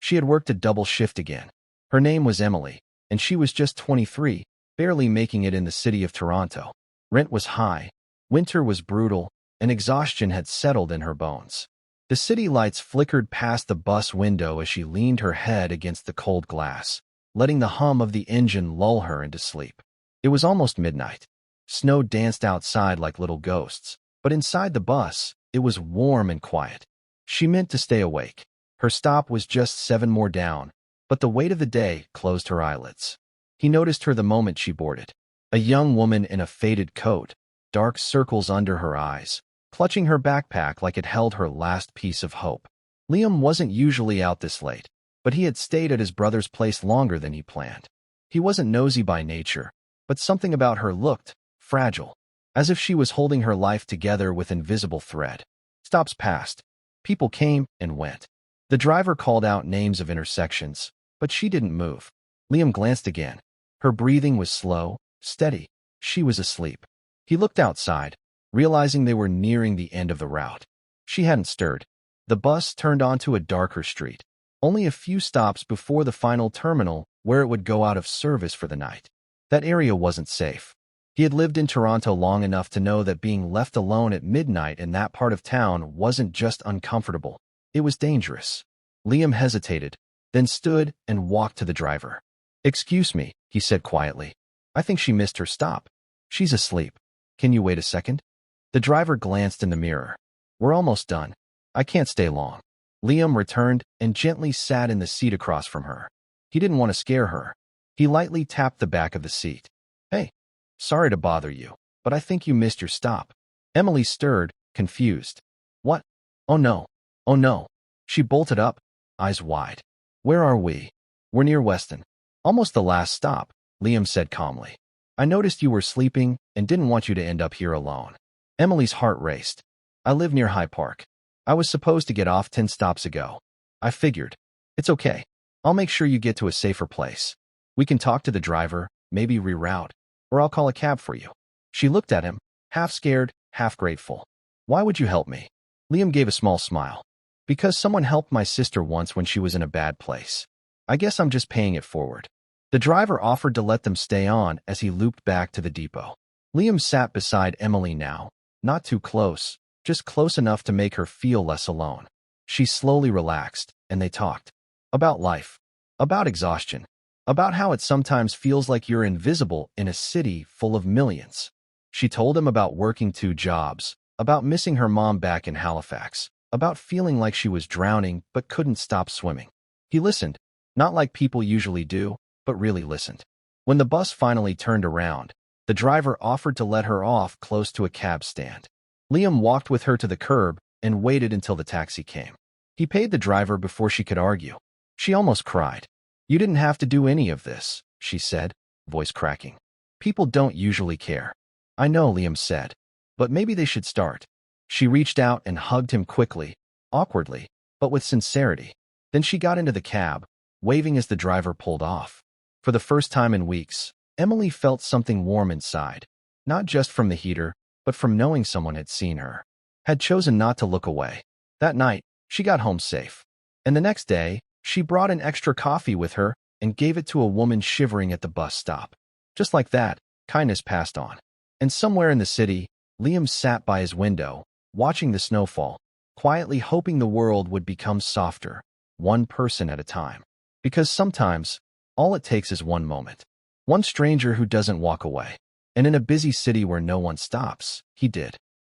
She had worked a double shift again. Her name was Emily, and she was just 23, barely making it in the city of Toronto. Rent was high, winter was brutal, and exhaustion had settled in her bones. The city lights flickered past the bus window as she leaned her head against the cold glass, letting the hum of the engine lull her into sleep. It was almost midnight. Snow danced outside like little ghosts, but inside the bus, it was warm and quiet. She meant to stay awake. Her stop was just 7 more down, but the weight of the day closed her eyelids. He noticed her the moment she boarded. A young woman in a faded coat, dark circles under her eyes, clutching her backpack like it held her last piece of hope. Liam wasn't usually out this late, but he had stayed at his brother's place longer than he planned. He wasn't nosy by nature, but something about her looked fragile, as if she was holding her life together with invisible thread. Stops passed. People came and went. The driver called out names of intersections, but she didn't move. Liam glanced again. Her breathing was slow, steady. She was asleep. He looked outside, realizing they were nearing the end of the route. She hadn't stirred. The bus turned onto a darker street, only a few stops before the final terminal where it would go out of service for the night. That area wasn't safe. He had lived in Toronto long enough to know that being left alone at midnight in that part of town wasn't just uncomfortable. It was dangerous. Liam hesitated, then stood and walked to the driver. "Excuse me," he said quietly. "I think she missed her stop. She's asleep. Can you wait a second?" The driver glanced in the mirror. "We're almost done. I can't stay long." Liam returned and gently sat in the seat across from her. He didn't want to scare her. He lightly tapped the back of the seat. "Hey, sorry to bother you, but I think you missed your stop." Emily stirred, confused. "What? Oh no. Oh no." She bolted up, eyes wide. "Where are we?" "We're near Weston. Almost the last stop," Liam said calmly. "I noticed you were sleeping and didn't want you to end up here alone." Emily's heart raced. "I live near High Park. I was supposed to get off 10 stops ago. I figured. It's okay. I'll make sure you get to a safer place. We can talk to the driver, maybe reroute, or I'll call a cab for you." She looked at him, half scared, half grateful. "Why would you help me?" Liam gave a small smile. "Because someone helped my sister once when she was in a bad place. I guess I'm just paying it forward." The driver offered to let them stay on as he looped back to the depot. Liam sat beside Emily now, not too close, just close enough to make her feel less alone. She slowly relaxed, and they talked. About life. About exhaustion. About how it sometimes feels like you're invisible in a city full of millions. She told him about working 2 jobs, about missing her mom back in Halifax, about feeling like she was drowning but couldn't stop swimming. He listened, not like people usually do, but really listened. When the bus finally turned around, the driver offered to let her off close to a cab stand. Liam walked with her to the curb and waited until the taxi came. He paid the driver before she could argue. She almost cried. "You didn't have to do any of this," she said, voice cracking. "People don't usually care." "I know," Liam said, "but maybe they should start." She reached out and hugged him quickly, awkwardly, but with sincerity. Then she got into the cab, waving as the driver pulled off. For the first time in weeks, Emily felt something warm inside, not just from the heater, but from knowing someone had seen her, had chosen not to look away. That night, she got home safe. And the next day, she brought an extra coffee with her and gave it to a woman shivering at the bus stop. Just like that, kindness passed on. And somewhere in the city, Liam sat by his window, watching the snowfall, quietly hoping the world would become softer, one person at a time. Because sometimes, all it takes is one moment. One stranger who doesn't walk away. And in a busy city where no one stops, he did.